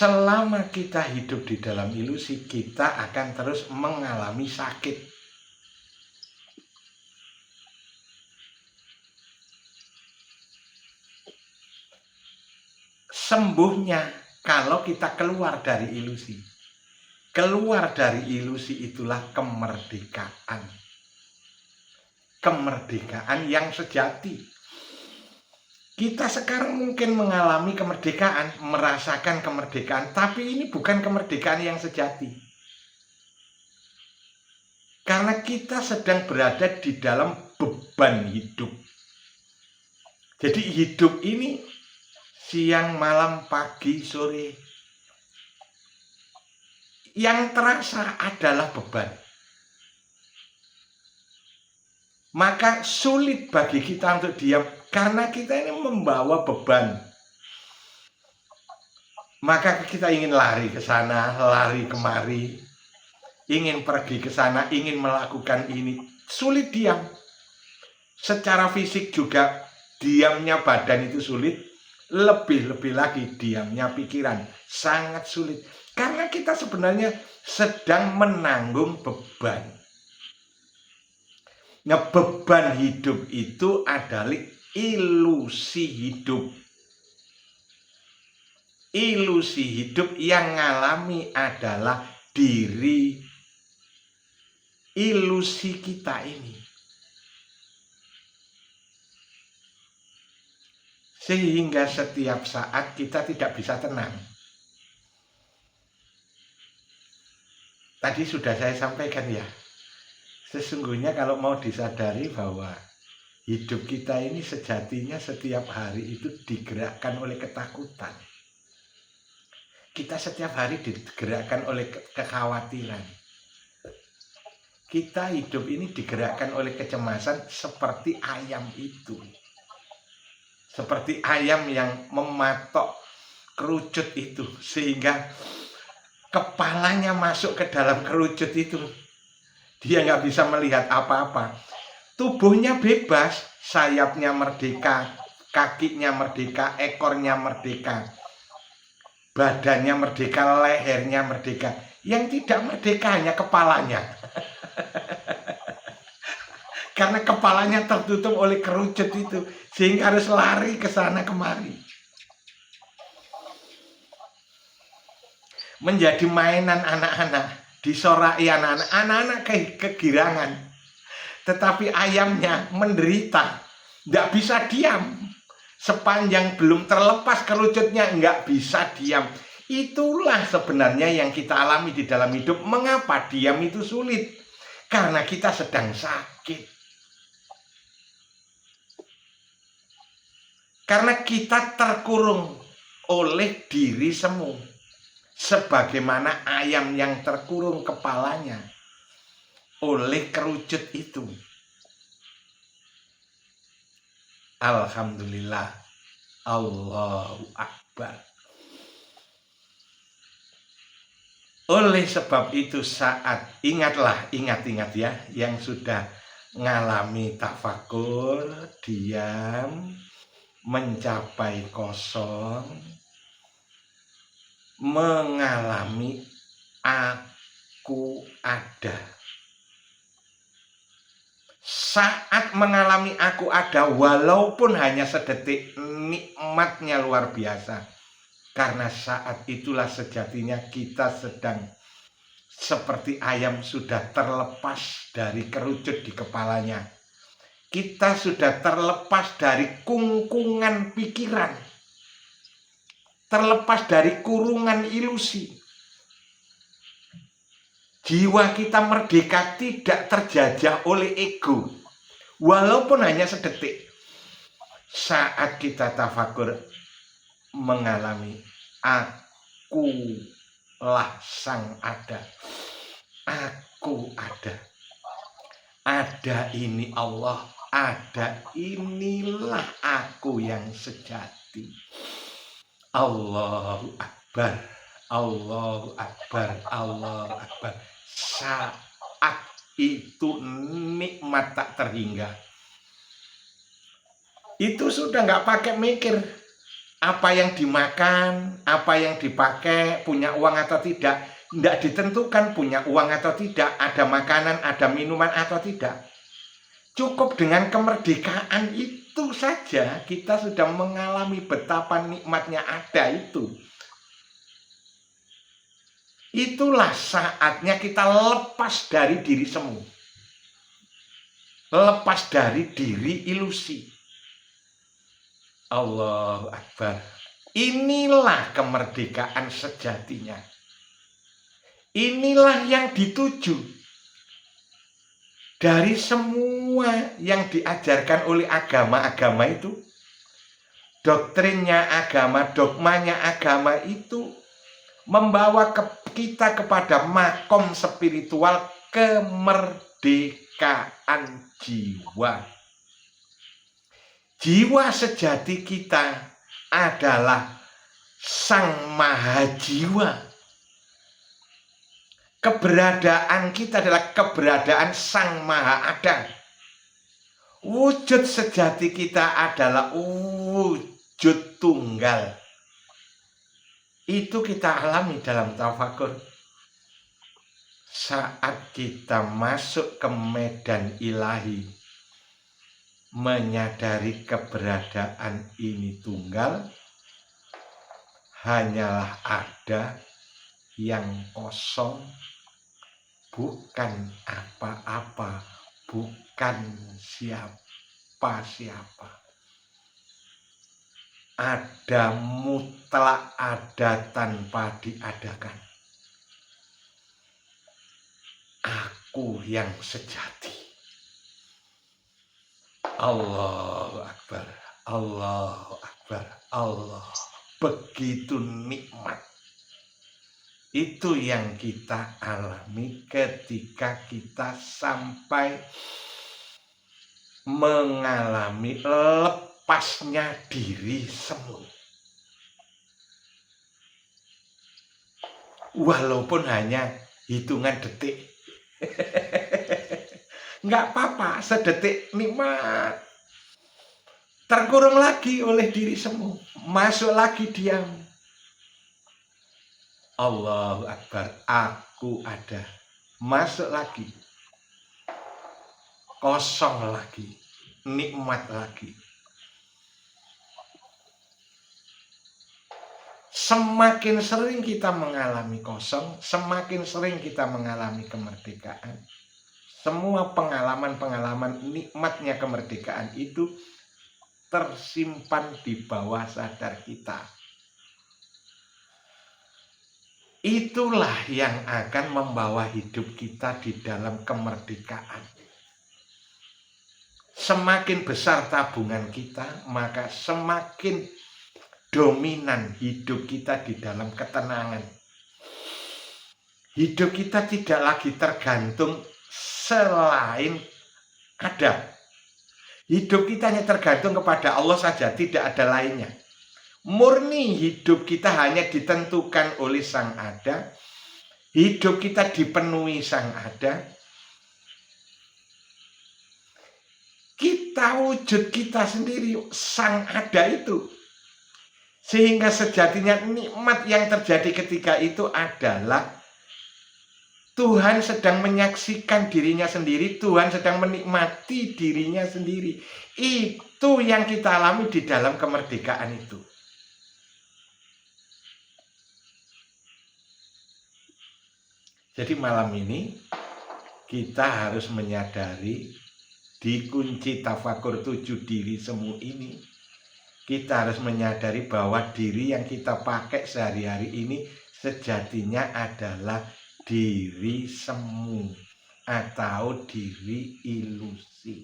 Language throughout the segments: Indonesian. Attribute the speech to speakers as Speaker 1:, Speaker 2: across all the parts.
Speaker 1: selama kita hidup di dalam ilusi, kita akan terus mengalami sakit. Sembuhnya kalau kita keluar dari ilusi. Keluar dari ilusi itulah kemerdekaan. Kemerdekaan yang sejati. Kita sekarang mungkin mengalami kemerdekaan, merasakan kemerdekaan, tapi ini bukan kemerdekaan yang sejati. Karena kita sedang berada di dalam beban hidup. Jadi hidup ini siang, malam, pagi, sore. Yang terasa adalah beban. Maka sulit bagi kita untuk diam karena kita ini membawa beban. Maka kita ingin lari ke sana, lari kemari, ingin pergi ke sana, ingin melakukan ini. Sulit diam. Secara fisik juga diamnya badan itu sulit. Lebih-lebih lagi diamnya pikiran. Sangat sulit. Karena kita sebenarnya sedang menanggung beban. Nah, beban hidup itu adalah ilusi hidup. Ilusi hidup yang ngalami adalah diri ilusi kita ini. Sehingga setiap saat kita tidak bisa tenang. Tadi sudah saya sampaikan ya. Sesungguhnya kalau mau disadari bahwa hidup kita ini sejatinya setiap hari itu digerakkan oleh ketakutan. Kita setiap hari digerakkan oleh kekhawatiran. Kita hidup ini digerakkan oleh kecemasan seperti ayam itu. Seperti ayam yang mematok kerucut itu. Sehingga kepalanya masuk ke dalam kerucut itu. Dia nggak bisa melihat apa-apa. Tubuhnya bebas, sayapnya merdeka, kakinya merdeka, ekornya merdeka, badannya merdeka, lehernya merdeka. Yang tidak merdeka hanya kepalanya. Karena kepalanya tertutup oleh kerucut itu, sehingga harus lari ke sana kemari. Menjadi mainan anak-anak, disorai anak-anak kegirangan. Tetapi ayamnya menderita, nggak bisa diam. Sepanjang belum terlepas kerucutnya, nggak bisa diam. Itulah sebenarnya yang kita alami di dalam hidup. Mengapa diam itu sulit? Karena kita sedang sakit. Karena kita terkurung oleh diri semu. Sebagaimana ayam yang terkurung kepalanya oleh kerucut itu. Alhamdulillah. Allahu Akbar. Oleh sebab itu saat ingat ya, yang sudah ngalami tafakur, diam, mencapai kosong, mengalami aku ada. Saat mengalami aku ada, walaupun hanya sedetik, nikmatnya luar biasa. Karena saat itulah sejatinya kita sedang seperti ayam sudah terlepas dari kerucut di kepalanya. Kita sudah terlepas dari kungkungan pikiran. Terlepas dari kurungan ilusi. Jiwa kita merdeka, tidak terjajah oleh ego. Walaupun hanya sedetik. Saat kita tafakur mengalami akulah sang ada. Aku ada. Ada ini Allah. Ada inilah aku yang sejati. Allahu Akbar. Allahu Akbar. Allahu Akbar. Saat itu nikmat tak terhingga. Itu sudah nggak pakai mikir. Apa yang dimakan, apa yang dipakai, punya uang atau tidak, tidak ditentukan punya uang atau tidak, ada makanan, ada minuman atau tidak. Cukup dengan kemerdekaan itu saja kita sudah mengalami betapa nikmatnya ada itu. Itulah saatnya kita lepas dari diri semu. Lepas dari diri ilusi. Allahu Akbar. Inilah kemerdekaan sejatinya. Inilah yang dituju. Dari semua yang diajarkan oleh agama-agama itu, doktrinnya agama, dogmanya agama itu membawa kita kepada makom spiritual kemerdekaan jiwa. Jiwa sejati kita adalah Sang Maha Jiwa. Keberadaan kita adalah keberadaan Sang Maha Ada. Wujud sejati kita adalah wujud tunggal. Itu kita alami dalam tafakur. Saat kita masuk ke medan ilahi, menyadari keberadaan ini tunggal, hanyalah ada yang kosong, bukan apa-apa, bukan siapa-siapa. Ada mutlak, ada tanpa diadakan. Aku yang sejati. Allahu Akbar, Allahu Akbar, Allah. Begitu nikmat. Itu yang kita alami ketika kita sampai mengalami lepasnya diri semu. Walaupun hanya hitungan detik. Nggak apa-apa, sedetik nikmat. Terkurung lagi oleh diri semu. Masuk lagi diam. Allahu Akbar, aku ada. Masuk lagi. Kosong lagi. Nikmat lagi. Semakin sering kita mengalami kosong, semakin sering kita mengalami kemerdekaan. Semua pengalaman-pengalaman nikmatnya kemerdekaan itu tersimpan di bawah sadar kita. Itulah yang akan membawa hidup kita di dalam kemerdekaan. Semakin besar tabungan kita, maka semakin dominan hidup kita di dalam ketenangan. Hidup kita tidak lagi tergantung selain ada. Hidup kita hanya tergantung kepada Allah saja, tidak ada lainnya. Murni hidup kita hanya ditentukan oleh Sang Ada. Hidup kita dipenuhi Sang Ada. Kita wujud kita sendiri Sang Ada itu. Sehingga sejatinya nikmat yang terjadi ketika itu adalah Tuhan sedang menyaksikan dirinya sendiri, Tuhan sedang menikmati dirinya sendiri. Itu yang kita alami di dalam kemerdekaan itu. Jadi malam ini kita harus menyadari di kunci tafakur 7 diri semu ini. Kita harus menyadari bahwa diri yang kita pakai sehari-hari ini sejatinya adalah diri semu atau diri ilusi.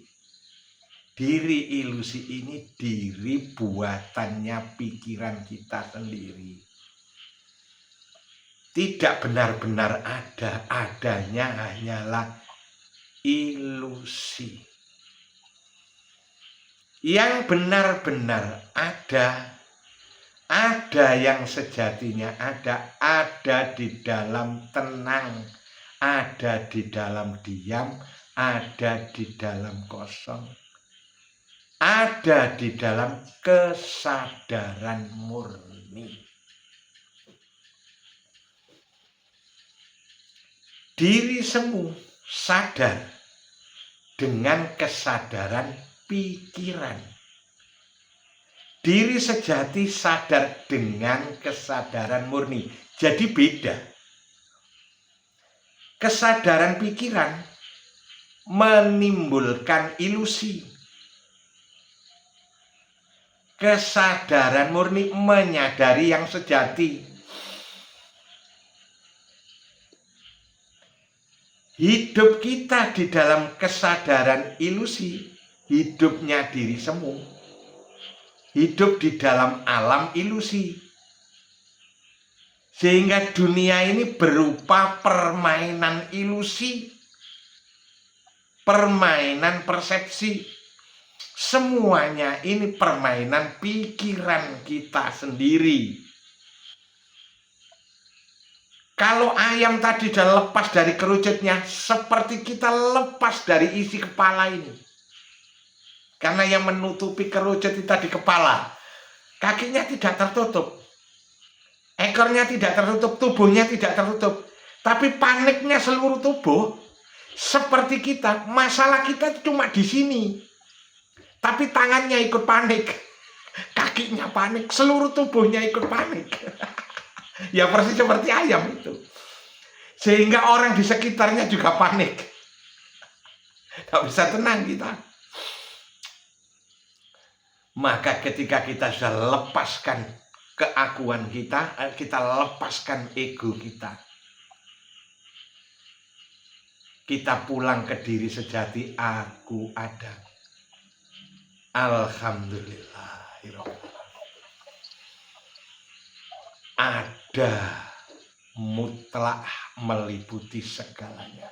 Speaker 1: Diri ilusi ini diri buatannya pikiran kita sendiri. Tidak benar-benar ada, adanya hanyalah ilusi. Yang benar-benar ada yang sejatinya ada di dalam tenang, ada di dalam diam, ada di dalam kosong. ada di dalam kesadaran murni. Diri semu sadar dengan kesadaran pikiran. Diri sejati sadar dengan kesadaran murni. Jadi beda. Kesadaran pikiran menimbulkan ilusi. Kesadaran murni menyadari yang sejati. Hidup kita di dalam kesadaran ilusi, hidupnya diri semu. Hidup di dalam alam ilusi. Sehingga dunia ini berupa permainan ilusi, permainan persepsi. Semuanya ini permainan pikiran kita sendiri. Kalau ayam tadi sudah lepas dari kerucutnya, seperti kita lepas dari isi kepala ini. Karena yang menutupi kerucut itu tadi kepala. Kakinya tidak tertutup. Ekornya tidak tertutup, tubuhnya tidak tertutup. Tapi paniknya seluruh tubuh. Seperti kita, masalah kita cuma di sini. Tapi tangannya ikut panik. Kakinya panik, seluruh tubuhnya ikut panik. Ya persis seperti ayam itu. Sehingga orang di sekitarnya juga panik. Tidak bisa tenang kita. Maka ketika kita sudah lepaskan keakuan kita, kita lepaskan ego kita. Kita pulang ke diri sejati, aku ada. Alhamdulillah. Ada mutlak meliputi segalanya.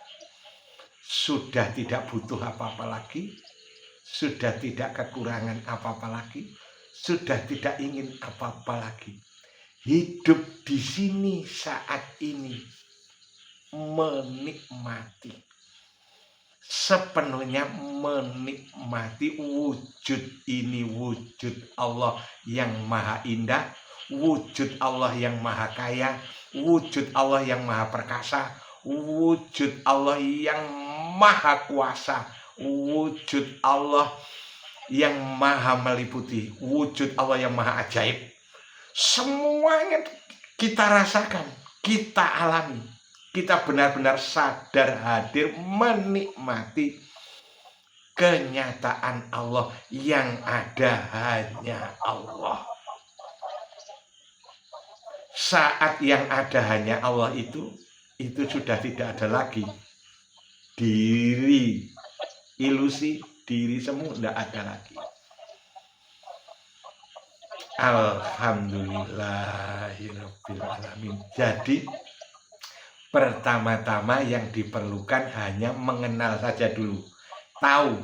Speaker 1: Sudah tidak butuh apa-apa lagi. Sudah tidak kekurangan apa-apa lagi. Sudah tidak ingin apa-apa lagi. Hidup di sini saat ini menikmati, sepenuhnya menikmati wujud ini, wujud Allah yang maha indah, wujud Allah yang maha kaya, wujud Allah yang maha perkasa, wujud Allah yang maha kuasa, wujud Allah yang maha meliputi, wujud Allah yang maha ajaib. Semuanya kita rasakan, kita alami. Kita benar-benar sadar hadir menikmati kenyataan Allah yang ada hanya Allah. Saat yang ada hanya Allah itu sudah tidak ada lagi diri ilusi, diri semu tidak ada lagi. Alhamdulillahirabbil alamin. Jadi pertama-tama yang diperlukan hanya mengenal saja dulu. Tahu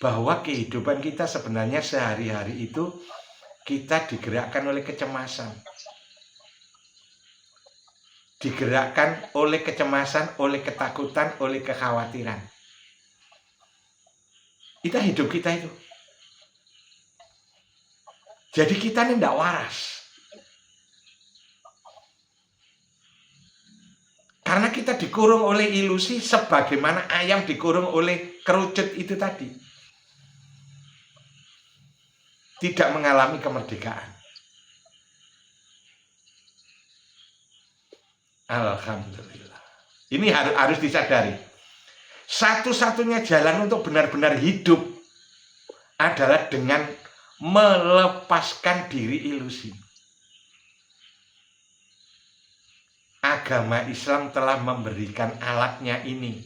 Speaker 1: bahwa kehidupan kita sebenarnya sehari-hari itu kita digerakkan oleh kecemasan. Digerakkan oleh kecemasan, oleh ketakutan, oleh kekhawatiran. Itu hidup kita itu. Jadi kita ini tidak waras. Karena kita dikurung oleh ilusi sebagaimana ayam dikurung oleh kerucut itu tadi. Tidak mengalami kemerdekaan. Alhamdulillah. Ini harus disadari. Satu-satunya jalan untuk benar-benar hidup adalah dengan melepaskan diri ilusi. Agama Islam telah memberikan alatnya ini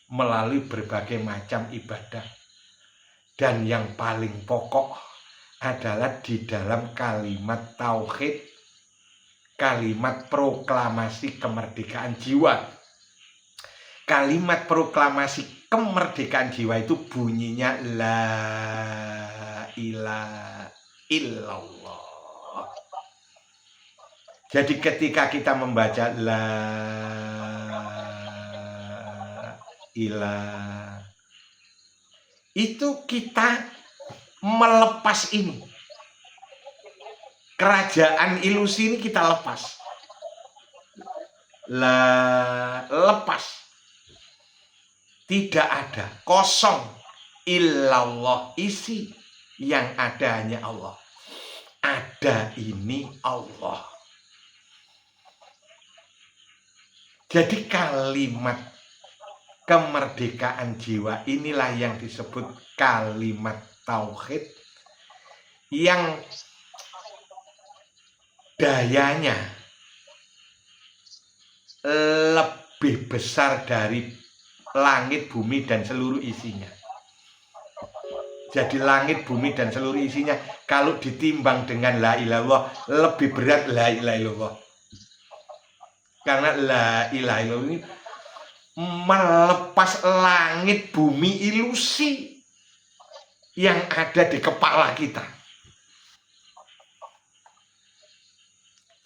Speaker 1: melalui berbagai macam ibadah. Dan yang paling pokok adalah di dalam kalimat tauhid, kalimat proklamasi kemerdekaan jiwa. Kalimat proklamasi kemerdekaan jiwa itu bunyinya la ilaha illallah. Jadi ketika kita membaca la ilaha, itu kita melepas ini. Kerajaan ilusi ini kita lepas. Lepas. Tidak ada, kosong. Illallah, isi. Yang ada hanya Allah. Ada ini Allah. Jadi kalimat kemerdekaan jiwa inilah yang disebut kalimat tauhid, yang dayanya lebih besar dari langit, bumi, dan seluruh isinya. Jadi langit, bumi, dan seluruh isinya kalau ditimbang dengan la ilaha illallah lebih berat la ilaha illallah. Karena la ilaha illallah ini melepas langit, bumi, ilusi yang ada di kepala kita.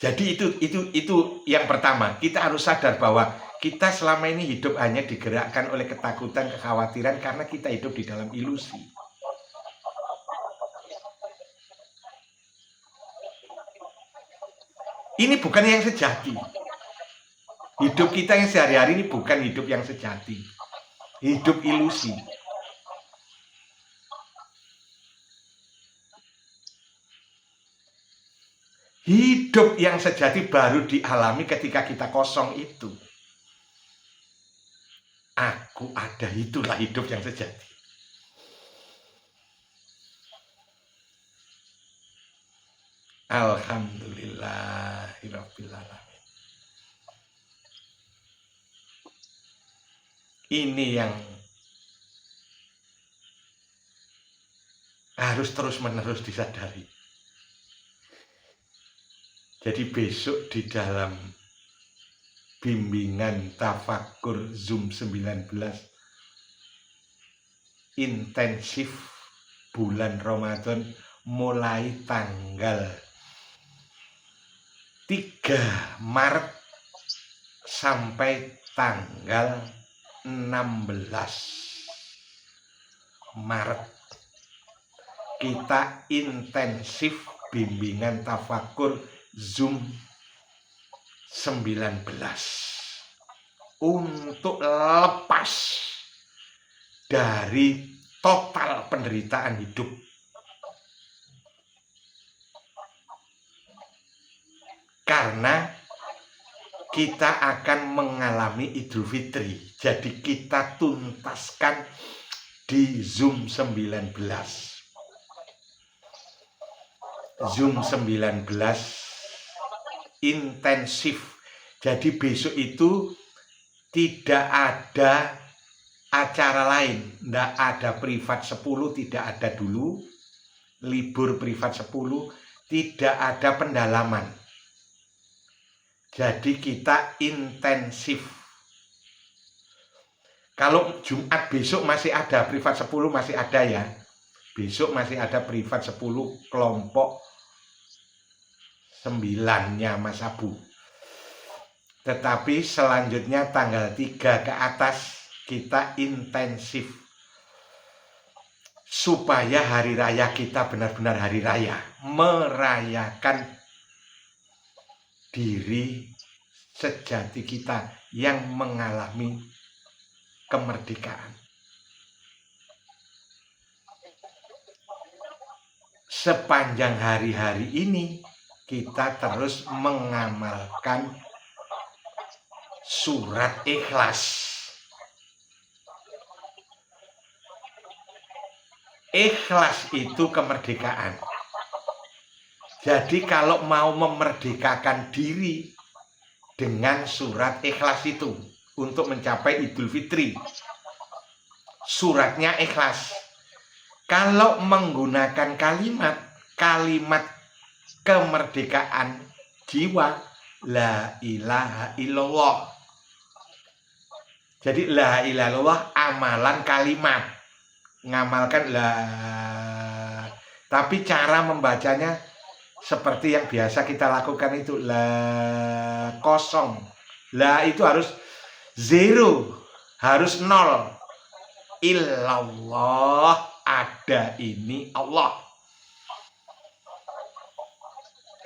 Speaker 1: Jadi itu yang pertama. Kita harus sadar bahwa kita selama ini hidup hanya digerakkan oleh ketakutan, kekhawatiran karena kita hidup di dalam ilusi. Ini bukan yang sejati. Hidup kita yang sehari-hari ini bukan hidup yang sejati. Hidup ilusi. Hidup yang sejati baru dialami ketika kita kosong itu. Aku ada, itulah hidup yang sejati. Alhamdulillahirabbil alamin. Ini yang harus terus-menerus disadari. Jadi besok di dalam bimbingan tafakur Zoom 19 intensif bulan Ramadan mulai tanggal 3 Maret sampai tanggal 16 Maret kita intensif bimbingan tafakur Zoom 19 untuk lepas dari total penderitaan hidup. Karena kita akan mengalami Idul Fitri. Jadi kita tuntaskan di Zoom 19. Zoom 19 intensif. Jadi besok itu tidak ada acara lain, tidak ada privat 10, tidak ada dulu libur privat 10, tidak ada pendalaman. Jadi kita intensif. Kalau Jumat besok masih ada privat 10, masih ada ya. Besok masih ada privat 10 kelompok 9-nya Mas Abu. Tetapi selanjutnya tanggal 3 ke atas kita intensif. Supaya hari raya kita benar-benar hari raya. Merayakan diri sejati kita yang mengalami kemerdekaan. Sepanjang hari-hari ini kita terus mengamalkan surat ikhlas. Ikhlas itu kemerdekaan. Jadi kalau mau memerdekakan diri dengan surat ikhlas itu untuk mencapai Idul Fitri, suratnya ikhlas. Kalau menggunakan kalimat kemerdekaan jiwa, la ilaha illallah. Jadi la ilaha illallah amalan kalimat, ngamalkan la. Tapi cara membacanya seperti yang biasa kita lakukan itu, la kosong. La itu harus zero, harus nol. Illallah, ada tiga ini Allah.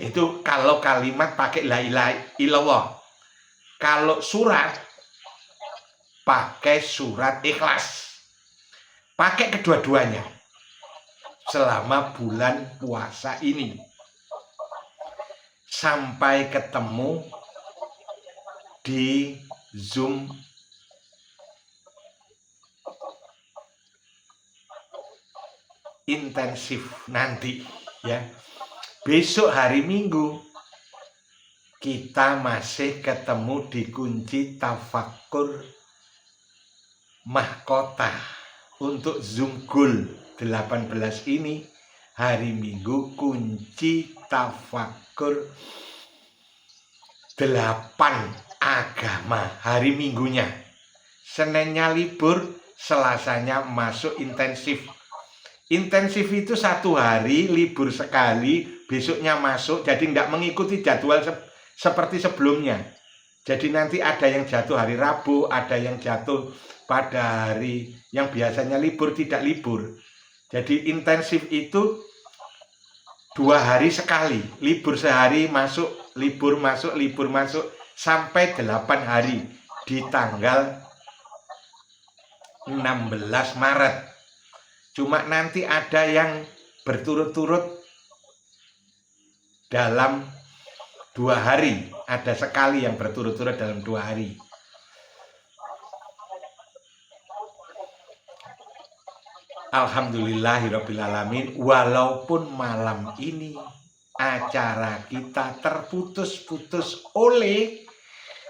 Speaker 1: Itu kalau kalimat pakai la ilaha illallah. Kalau surat pakai surat Ikhlas. Pakai kedua-duanya selama bulan puasa ini. Sampai ketemu di Zoom intensif nanti ya. Besok hari Minggu kita masih ketemu di kunci tafakur mahkota untuk Zoom Goal 18 ini. Hari Minggu kunci tafakur 8 agama hari Minggunya. Seninnya libur, Selasanya masuk intensif. Intensif itu 1 hari, libur sekali, besoknya masuk, jadi nggak mengikuti jadwal seperti sebelumnya. Jadi nanti ada yang jatuh hari Rabu, ada yang jatuh pada hari yang biasanya libur, tidak libur. Jadi intensif itu 2 hari sekali, libur sehari masuk, libur masuk, libur masuk, sampai 8 hari di tanggal 16 Maret. Cuma nanti ada yang berturut-turut dalam 2 hari. Ada sekali yang berturut-turut dalam 2 hari. Alhamdulillahirrabbilalamin. Walaupun malam ini acara kita terputus-putus oleh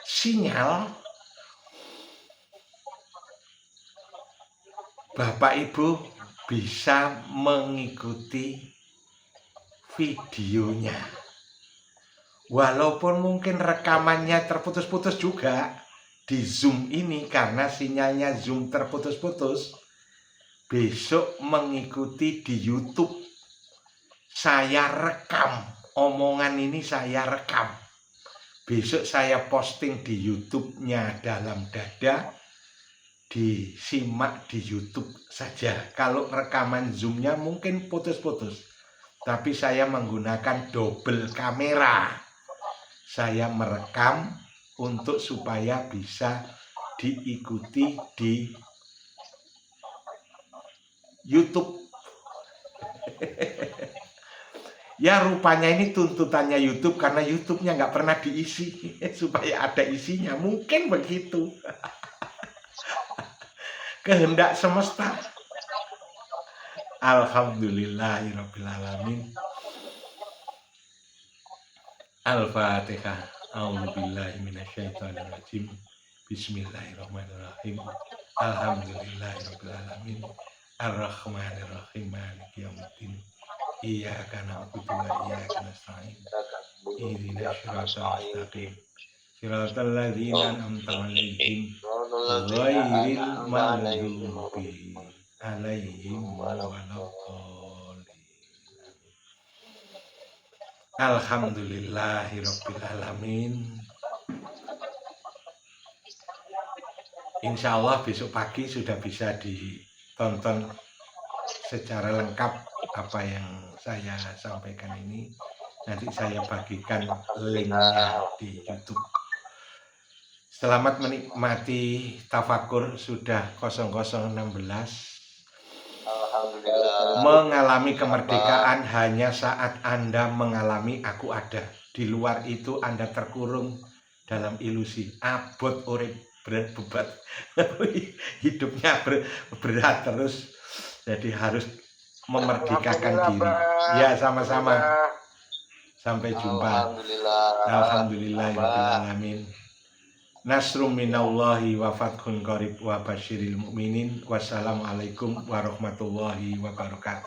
Speaker 1: sinyal, Bapak Ibu bisa mengikuti videonya. Walaupun mungkin rekamannya terputus-putus juga di Zoom ini karena sinyalnya Zoom terputus-putus. Besok mengikuti di YouTube. Saya rekam omongan ini, saya rekam. Besok saya posting di YouTube-nya Dalam Dada. Disimak di YouTube saja. Kalau rekaman Zoom-nya mungkin putus-putus, tapi saya menggunakan double kamera. Saya merekam untuk supaya bisa diikuti di YouTube. Ya rupanya ini tuntutannya YouTube karena YouTube-nya nggak pernah diisi supaya ada isinya. Mungkin begitu. Kehendak semesta. Alhamdulillahirrabbilalamin. Al-Fatihah. A'udzubillahi minasyaitonirrajim. Bismillahirrahmanirrahim. Alhamdulillahirrabbilalamin. Ar-Rahmanirrahim. Maliki yaumiddin. Iyyaka na'budu wa iyyaka nasta'in. Ihdinas siratal mustaqim. Siratal ladzina an'amta 'alaihim ghairil maghdubi 'alaihim waladdallin. Alhamdulillahirabbil alamin. Insya Allah besok pagi sudah bisa ditonton secara lengkap apa yang saya sampaikan ini. Nanti saya bagikan linknya di YouTube. Selamat menikmati tafakur sudah 0016.
Speaker 2: Alhamdulillah.
Speaker 1: Mengalami kemerdekaan hanya saat Anda mengalami aku ada. Di luar itu Anda terkurung dalam ilusi. Abot urip berat, hidupnya berat terus. Jadi harus memerdekakan diri. Ya sama-sama. Sampai jumpa. Alhamdulillahirrahmanirrahim. Nasrum minallahi wa fathun qarib wa basyiril mu'minin. Wassalamualaikum warahmatullahi wabarakatuh.